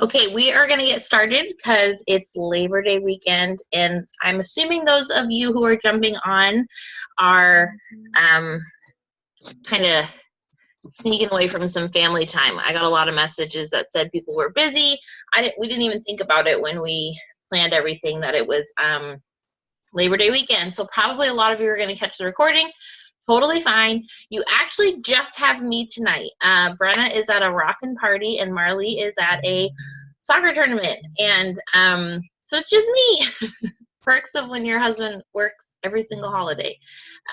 Okay, we are going to get started because it's Labor Day weekend, and I'm assuming those of you who are jumping on are kind of sneaking away from some family time. I got a lot of messages that said people were busy. We didn't even think about it when we planned everything that it was Labor Day weekend, so probably a lot of you are going to catch the recording. Totally fine. You actually just have me tonight. Brenna is at a rockin' party and Marley is at a soccer tournament. And so it's just me. Perks of when your husband works every single holiday.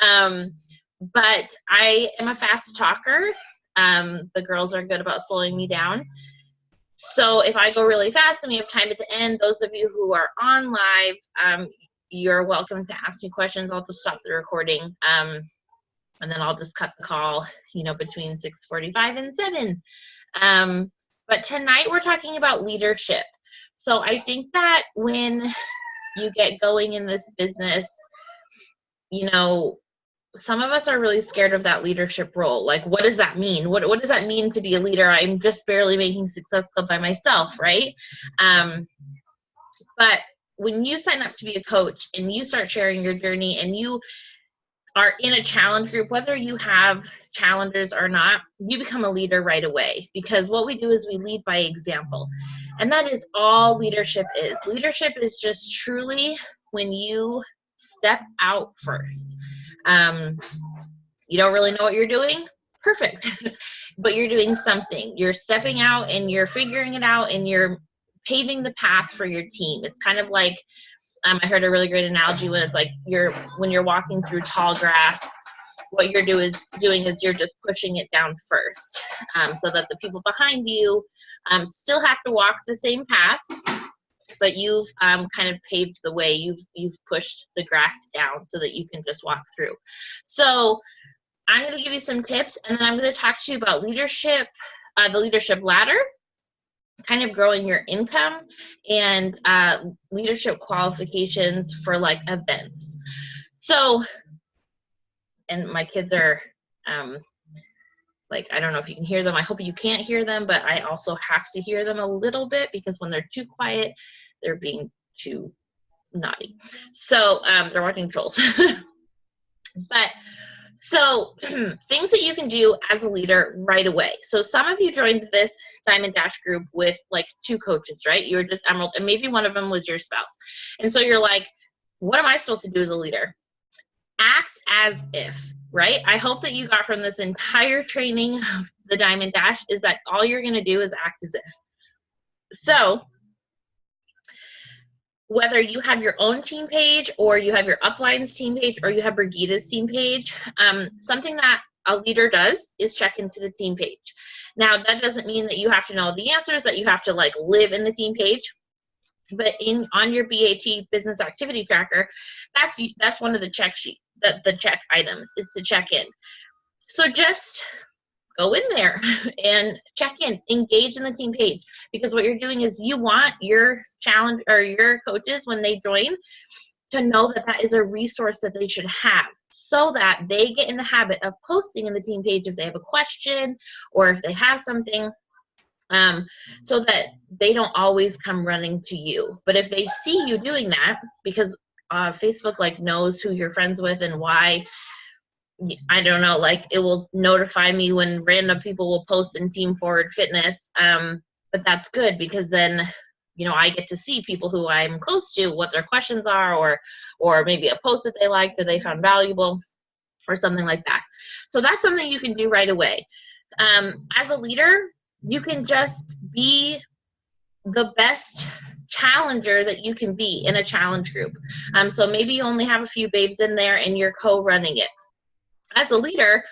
But I am a fast talker. The girls are good about slowing me down. So if I go really fast and we have time at the end, those of you who are on live, you're welcome to ask me questions. I'll just stop the recording. And then I'll just cut the call, between 6:45 and 7. But tonight we're talking about leadership. So I think that when you get going in this business, some of us are really scared of that leadership role. Like, what does that mean? What does that mean to be a leader? I'm just barely making Success Club by myself, right? But when you sign up to be a coach and you start sharing your journey and you are in a challenge group, whether you have challengers or not, you become a leader right away, because what we do is we lead by example. And that is all leadership is. Leadership is just truly when you step out first. You don't really know what you're doing? Perfect. But you're doing something. You're stepping out and you're figuring it out and you're paving the path for your team. It's kind of like, I heard a really great analogy when it's like when you're walking through tall grass, what you're doing is you're just pushing it down first, so that the people behind you still have to walk the same path, but you've kind of paved the way. You've pushed the grass down so that you can just walk through. So I'm going to give you some tips, and then I'm going to talk to you about leadership, the leadership ladder, kind of growing your income, and leadership qualifications for like events. So, and my kids are I don't know if you can hear them. I hope you can't hear them, but I also have to hear them a little bit because when they're too quiet, they're being too naughty. So they're watching Trolls. But so things that you can do as a leader right away. So some of you joined this Diamond Dash group with like 2 coaches, right? You were just Emerald, and maybe one of them was your spouse. And so you're like, what am I supposed to do as a leader? Act as if, right? I hope that you got from this entire training of the Diamond Dash is that all you're going to do is act as if. So whether you have your own team page or you have your upline's team page or you have Brigida's team page, something that a leader does is check into the team page. Now, that doesn't mean that you have to know the answers, that you have to like live in the team page, but on your BAT business activity tracker, that's one of the check items is to check in. So just go in there and check in, engage in the team page, because what you're doing is you want your challenge or your coaches when they join to know that that is a resource that they should have, so that they get in the habit of posting in the team page if they have a question or if they have something, so that they don't always come running to you. But if they see you doing that, because Facebook like knows who you're friends with and why, I don't know, like it will notify me when random people will post in Team Forward Fitness. But that's good because then, I get to see people who I'm close to, what their questions are, or maybe a post that they liked or they found valuable or something like that. So that's something you can do right away. As a leader, you can just be the best challenger that you can be in a challenge group. So maybe you only have a few babes in there and you're co-running it. As a leader,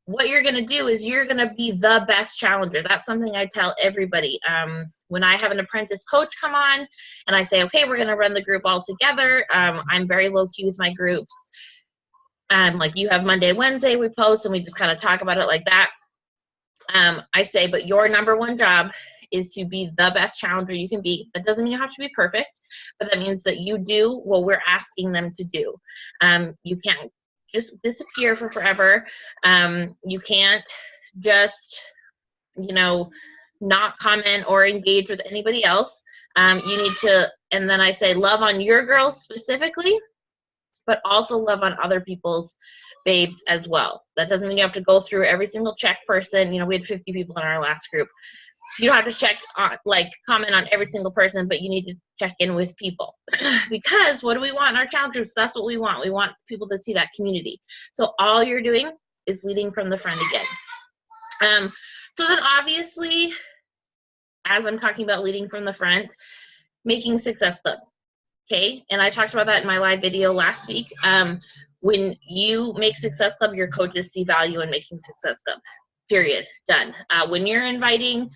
what you're going to do is you're going to be the best challenger. That's something I tell everybody. When I have an apprentice coach come on and I say, okay, we're going to run the group all together. I'm very low key with my groups. Like you have Monday, Wednesday, we post and we just kind of talk about it like that. I say, but your number one job is to be the best challenger you can be. That doesn't mean you have to be perfect, but that means that you do what we're asking them to do. You can't just disappear for forever. You can't just, not comment or engage with anybody else. You need to, and then I say love on your girls specifically, but also love on other people's babes as well. That doesn't mean you have to go through every single check person. You know, we had 50 people in our last group. You don't have to check on, like, comment on every single person, but you need to check in with people. Because what do we want in our challenge groups? That's what we want. We want people to see that community. So all you're doing is leading from the front again. So then obviously, as I'm talking about leading from the front, making Success Club. Okay, and I talked about that in my live video last week. When you make Success Club, your coaches see value in making Success Club. Period. Done. When you're inviting,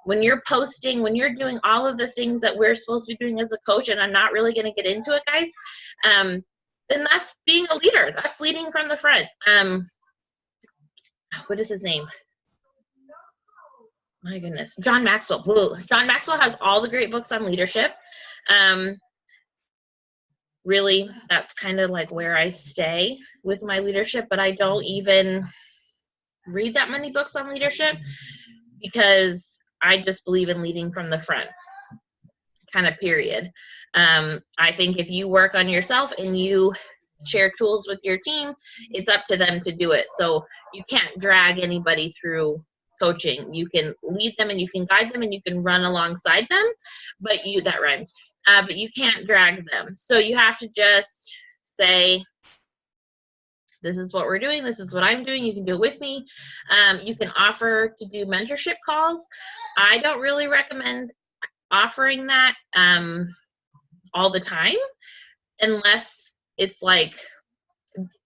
when you're posting, when you're doing all of the things that we're supposed to be doing as a coach, and I'm not really going to get into it, guys, then that's being a leader. That's leading from the front. What is his name? My goodness, John Maxwell. Whoa. John Maxwell has all the great books on leadership. Really, that's kind of like where I stay with my leadership, but I don't even read that many books on leadership because I just believe in leading from the front, kind of period. I think if you work on yourself and you share tools with your team, it's up to them to do it. So you can't drag anybody through coaching. You can lead them and you can guide them and you can run alongside them, but that rhymed. But you can't drag them. So you have to just say, this is what we're doing. This is what I'm doing. You can do it with me. You can offer to do mentorship calls. I don't really recommend offering that all the time, unless it's like,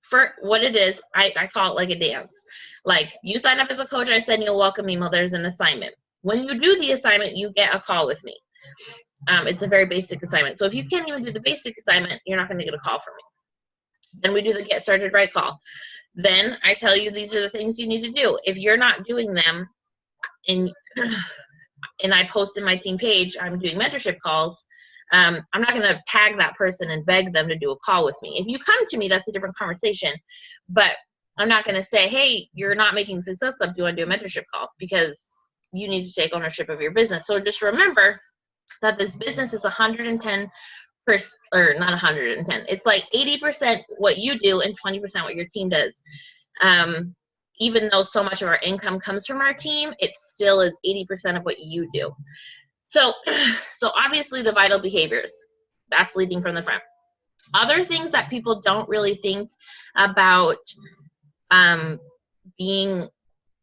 for what it is, I call it like a dance. Like, you sign up as a coach, I send you a welcome email, there's an assignment. When you do the assignment, you get a call with me. It's a very basic assignment. So if you can't even do the basic assignment, you're not going to get a call from me. Then we do the Get Started Right call. Then I tell you these are the things you need to do. If you're not doing them, and I post in my team page, I'm doing mentorship calls, I'm not going to tag that person and beg them to do a call with me. If you come to me, that's a different conversation. But I'm not going to say, hey, you're not making Success Club, do you want to do a mentorship call? Because you need to take ownership of your business. So just remember that this business is 110%, or not 110. It's like 80% what you do and 20% what your team does. Even though so much of our income comes from our team, it still is 80% of what you do. So obviously the vital behaviors, that's leading from the front. Other things that people don't really think about being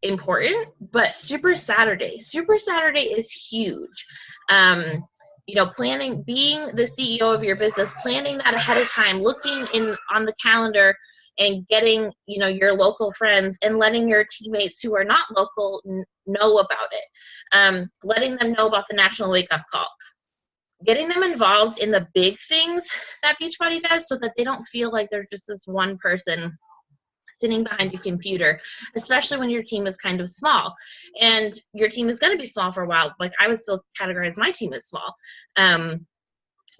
important, but Super Saturday is huge. You know, planning, being the CEO of your business, planning that ahead of time, looking on the calendar and getting, you know, your local friends and letting your teammates who are not local know about it. Letting them know about the National Wake Up Call. Getting them involved in the big things that Beachbody does so that they don't feel like they're just this one person sitting behind your computer, especially when your team is kind of small. And your team is going to be small for a while. Like, I would still categorize my team as small.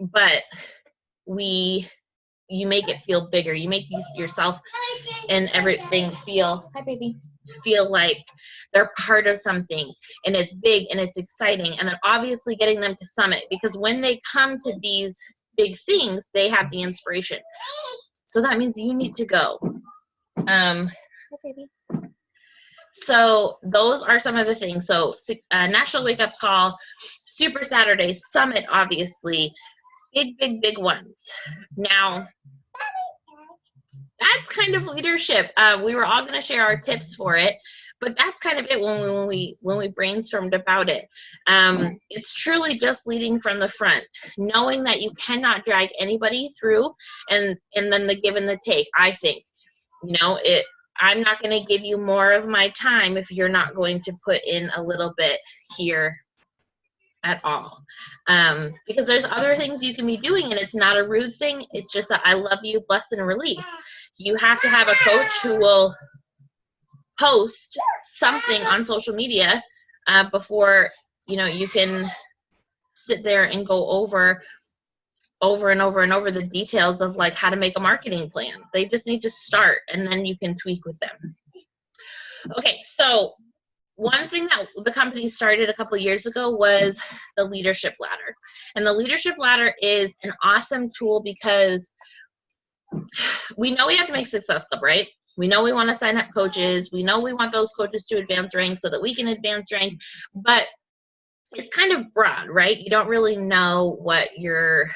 But you make it feel bigger. You make yourself and everything feel, hi baby, feel like they're part of something, and it's big and it's exciting. And then obviously getting them to summit, because when they come to these big things, they have the inspiration. So that means you need to go. Hi baby. So those are some of the things. So National Wake Up Call, Super Saturday, Summit, obviously, big ones. Now, that's kind of leadership. We were all going to share our tips for it, but that's kind of it when we brainstormed about it. It's truly just leading from the front, knowing that you cannot drag anybody through, and then the give and the take. I think, you know, I'm not going to give you more of my time if you're not going to put in a little bit here at all. Because there's other things you can be doing, and it's not a rude thing. It's just that I love you, bless and release. You have to have a coach who will post something on social media before, you know, you can sit there and go over and over the details of like how to make a marketing plan. They just need to start, and then you can tweak with them. Okay, so one thing that the company started a couple years ago was the leadership ladder. And the leadership ladder is an awesome tool because we know we have to make Success Club, right? We know we want to sign up coaches. We know we want those coaches to advance rank so that we can advance rank, but it's kind of broad, right? You don't really know what you're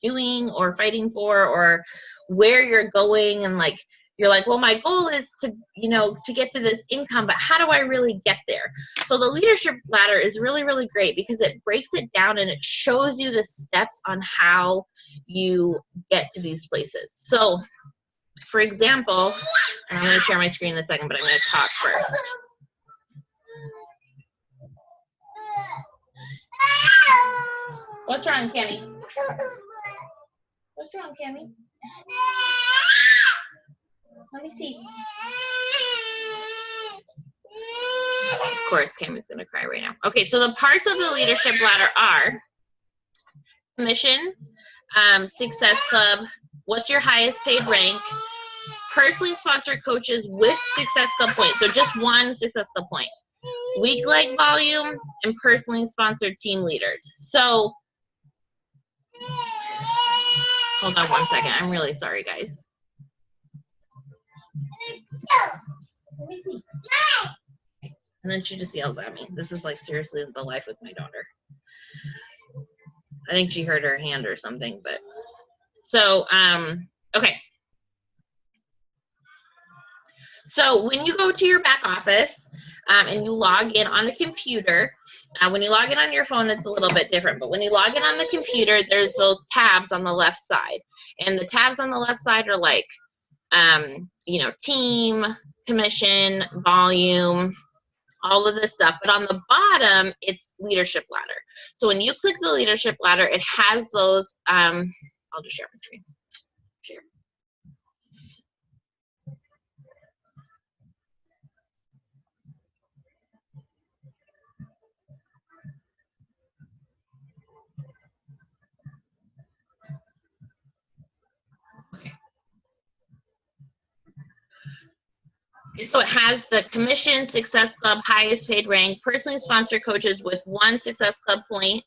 doing or fighting for or where you're going, and like you're like, well, my goal is to, you know, to get to this income, but how do I really get there? So the leadership ladder is really, really great because it breaks it down and it shows you the steps on how you get to these places. So for example, and I'm going to share my screen in a second, but I'm going to talk first. What's wrong, Cammie? What's wrong, Cammie? Let me see. Of course, Cammie's gonna cry right now. Okay, so the parts of the leadership ladder are commission, Success Club, what's your highest paid rank, personally sponsored coaches with Success Club points, so just one Success Club point, week leg volume, and personally sponsored team leaders. So, hold on one second. I'm really sorry, guys. Let me see. And then she just yells at me. This is like seriously the life with my daughter. I think she hurt her hand or something, but so okay. So when you go to your back office and you log in on the computer, when you log in on your phone, it's a little bit different. But when you log in on the computer, there's those tabs on the left side. And the tabs on the left side are like, you know, team, commission, volume, all of this stuff. But on the bottom, it's leadership ladder. So when you click the leadership ladder, it has those, I'll just share my screen. Share. And so it has the commission, Success Club, highest paid rank, personally sponsored coaches with one Success Club point,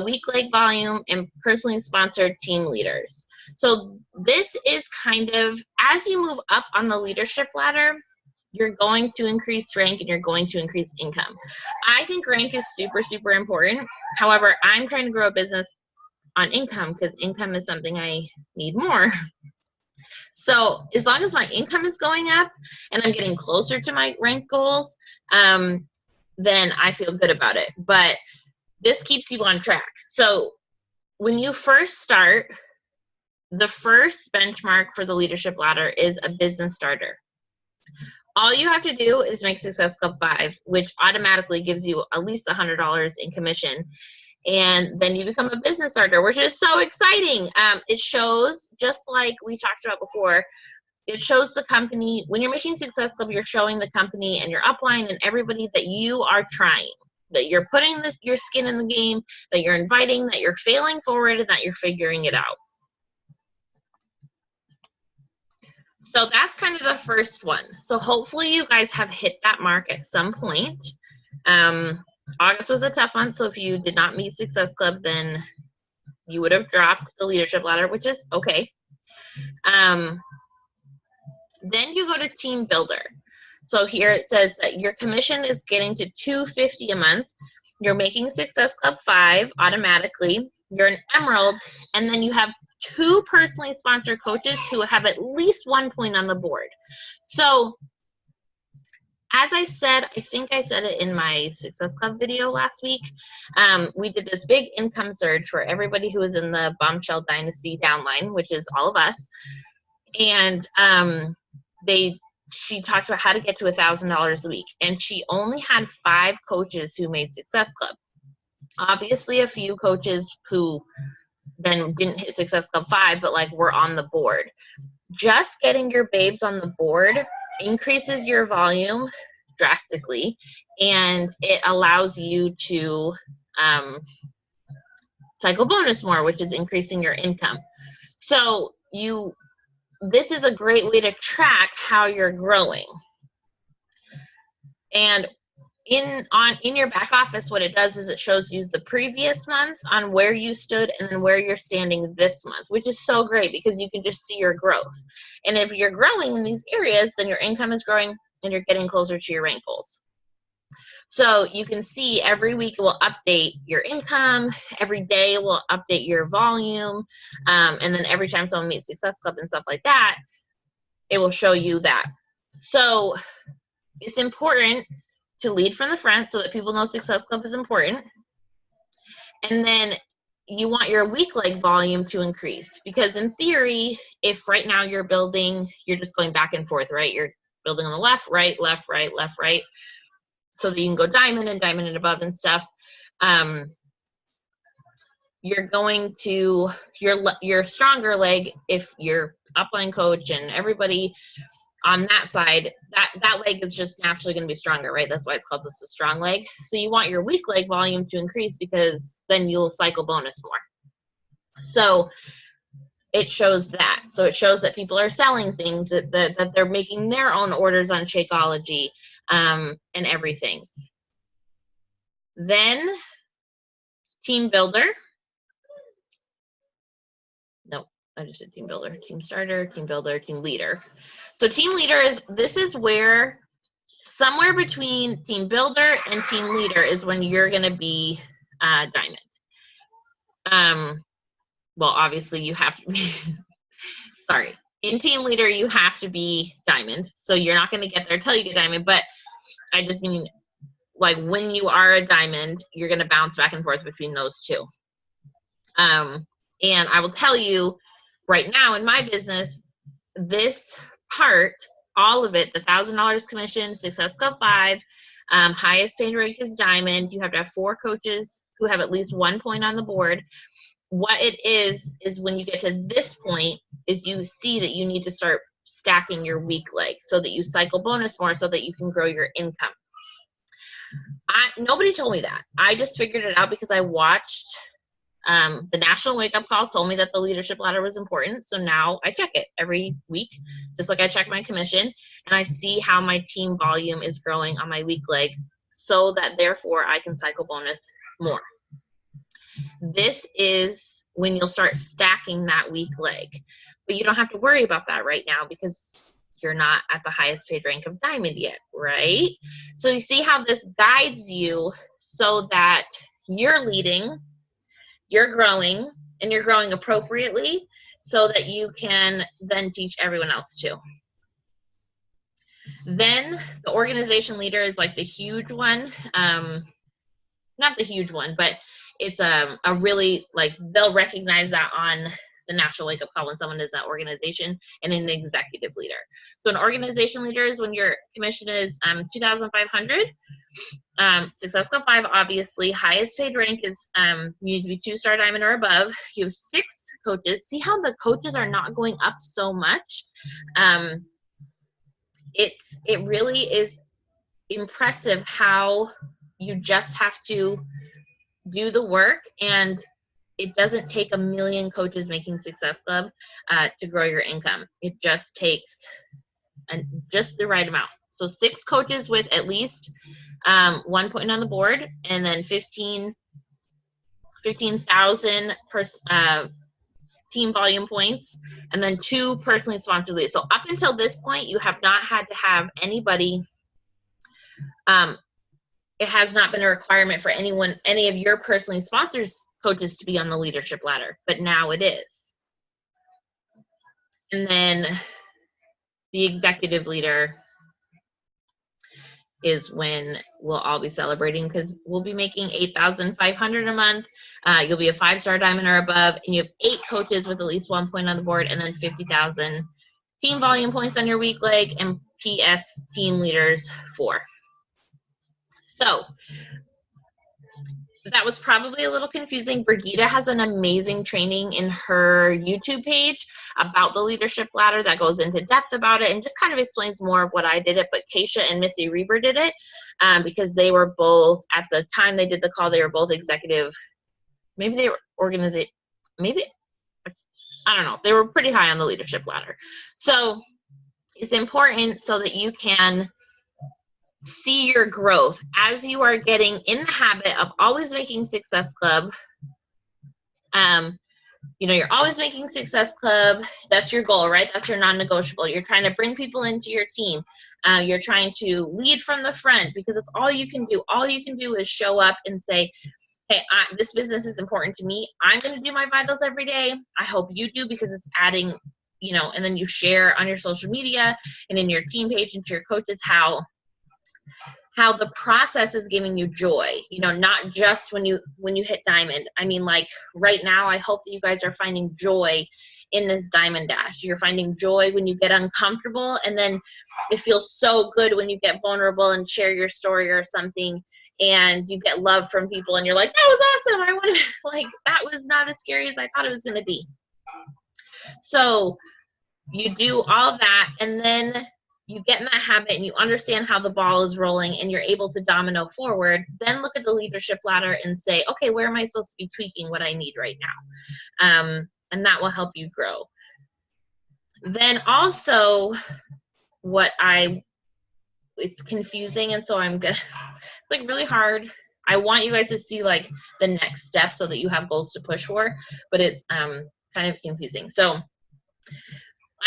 week leg volume, and personally sponsored team leaders. So this is kind of, as you move up on the leadership ladder, you're going to increase rank and you're going to increase income. I think rank is super, super important. However, I'm trying to grow a business on income because income is something I need more. So as long as my income is going up and I'm getting closer to my rank goals, then I feel good about it. But this keeps you on track. So when you first start, the first benchmark for the leadership ladder is a business starter. All you have to do is make Success Club 5, which automatically gives you at least $100 in commission. And then you become a business starter, which is so exciting. It shows, just like we talked about before, it shows the company, when you're making Success Club, you're showing the company and your upline and everybody that you are trying, that you're putting your skin in the game, that you're inviting, that you're failing forward, and that you're figuring it out. So that's kind of the first one. So hopefully you guys have hit that mark at some point. August was a tough one, so if you did not meet Success Club, then you would have dropped the leadership ladder, which is okay. Then you go to Team Builder. So here it says that your commission is getting to $250 a month. You're making Success Club 5 automatically. You're an Emerald, and then you have 2 personally sponsored coaches who have at least 1 point on the board. So as I said, I think I said it in my Success Club video last week, we did this big income surge for everybody who was in the Bombshell Dynasty downline, which is all of us. And she talked about how to get to $1,000 a week. And she only had 5 coaches who made Success Club. Obviously, a few coaches who then didn't hit Success Club 5, but like were on the board. Just getting your babes on the board increases your volume drastically, and it allows you to cycle bonus more, which is increasing your income. So this is a great way to track how you're growing. And in your back office, what it does is it shows you the previous month on where you stood and then where you're standing this month, which is so great because you can just see your growth. And if you're growing in these areas, then your income is growing and you're getting closer to your rank goals. So you can see every week it will update your income, every day it will update your volume, and then every time someone meets Success Club and stuff like that, it will show you that. So it's important to lead from the front so that people know Success Club is important. And then you want your week leg volume to increase, because in theory, if right now you're building, you're just going back and forth, right? You're building on the left, right, left, right, left, right, so that you can go diamond and above and stuff. You're going to, your stronger leg, if you're upline coach and everybody on that side, that leg is just naturally going to be stronger, right? That's why it's called just a strong leg. So you want your weak leg volume to increase, because then you'll cycle bonus more. So it shows that. So it shows that people are selling things, that they're making their own orders on Shakeology, and everything. Then team builder. Nope, I just did team builder, team starter, team builder, team leader. So team leader this is where somewhere between team builder and team leader is when you're going to be diamond. Well, obviously you have to be, sorry. In team leader, you have to be diamond. So you're not going to get there until you get diamond, but I just mean, like, when you are a diamond, you're going to bounce back and forth between those two. And I will tell you right now in my business, this part, all of it, the $1,000 commission, Success Club 5, highest paid rank is diamond. You have to have 4 coaches who have at least 1 point on the board. What it is when you get to this point is you see that you need to start stacking your weak leg so that you cycle bonus more, so that you can grow your income. Nobody told me that. I just figured it out because I watched the National Wake Up Call told me that the leadership ladder was important. So now I check it every week, just like I check my commission, and I see how my team volume is growing on my weak leg, so that therefore I can cycle bonus more. This is when you'll start stacking that weak leg, but you don't have to worry about that right now because you're not at the highest paid rank of diamond yet, right? So you see how this guides you so that you're leading, you're growing, and you're growing appropriately so that you can then teach everyone else too. Then the organization leader is like the huge one. Not the huge one, but it's a really, like, they'll recognize that on the National Wake Up Call when someone is that organization, and an executive leader. So an organization leader is when your commission is $2,500. Success Club 5, obviously, highest paid rank is you need to be 2-star diamond or above. You have 6 coaches. See how the coaches are not going up so much? It really is impressive how you just have to do the work, and it doesn't take a million coaches making Success Club to grow your income. It just takes just the right amount. So 6 coaches with at least 1 point on the board, and then 15,000 team volume points, and then 2 personally sponsored leads. So up until this point, you have not had to have anybody. It has not been a requirement for any of your personally sponsored coaches to be on the leadership ladder, but now it is. And then the executive leader is when we'll all be celebrating, because we'll be making $8,500 a month. You'll be a 5-star diamond or above, and you have 8 coaches with at least 1 point on the board, and then 50,000 team volume points on your weak leg, and PS team leaders 4. So that was probably a little confusing. Brigida has an amazing training in her YouTube page about the leadership ladder that goes into depth about it and just kind of explains more of what I did it. But Keisha and Missy Reber did it because they were both, at the time they did the call, they were both executive. Maybe they were organization. Maybe, I don't know. They were pretty high on the leadership ladder. So it's important so that you can see your growth as you are getting in the habit of always making Success Club. You know, you're always making Success Club. That's your goal, right? That's your non-negotiable. You're trying to bring people into your team. You're trying to lead from the front because it's all you can do. All you can do is show up and say, hey, this business is important to me. I'm going to do my vitals every day. I hope you do because it's adding, you know, and then you share on your social media and in your team page and to your coaches how the process is giving you joy, you know, not just when you hit diamond. I mean, like right now, I hope that you guys are finding joy in this diamond dash. You're finding joy when you get uncomfortable, and then it feels so good when you get vulnerable and share your story or something, and you get love from people, and you're like, that was awesome. I want to, like, that was not as scary as I thought it was going to be. So you do all of that, and then you get in that habit and you understand how the ball is rolling and you're able to domino forward. Then look at the leadership ladder and say, okay, where am I supposed to be tweaking what I need right now? And that will help you grow. Then also it's confusing, and so it's like really hard. I want you guys to see like the next step so that you have goals to push for, but it's kind of confusing. So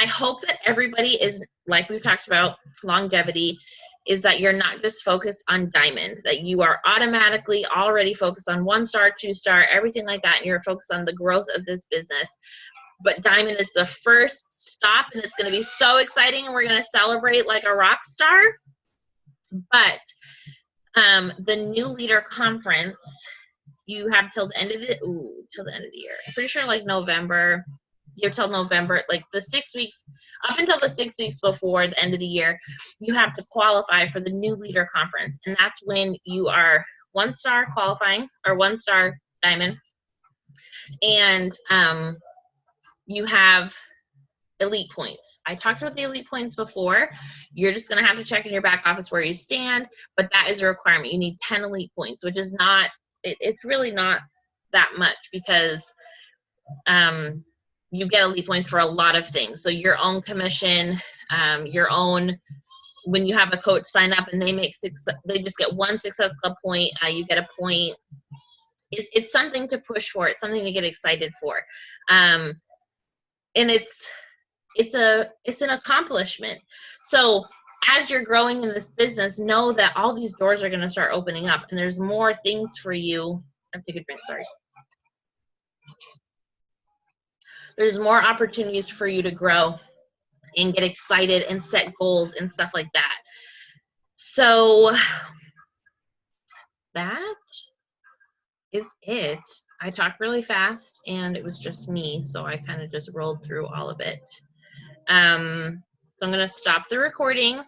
I hope that everybody is, like we've talked about, longevity, is that you're not just focused on diamond, that you are automatically already focused on 1-star, 2-star, everything like that, and you're focused on the growth of this business. But diamond is the first stop, and it's going to be so exciting, and we're going to celebrate like a rock star. But the New Leader Conference, you have till the end of the year. I'm pretty sure like November. You have till November, like the 6 weeks, up until the 6 weeks before the end of the year, you have to qualify for the New Leader Conference. And that's when you are 1-star qualifying, or 1-star diamond. And you have elite points. I talked about the elite points before. You're just going to have to check in your back office where you stand, but that is a requirement. You need 10 elite points, which is not, it's really not that much, because you get elite points for a lot of things. So your own commission, your own, when you have a coach sign up and they just get 1 Success Club point, you get a point. It's something to push for. It's something to get excited for. And it's an accomplishment. So as you're growing in this business, know that all these doors are going to start opening up, and there's more things for you. I have to take a drink, sorry. There's more opportunities for you to grow and get excited and set goals and stuff like that. So that is it. I talked really fast and it was just me, so I kind of just rolled through all of it. So I'm going to stop the recording.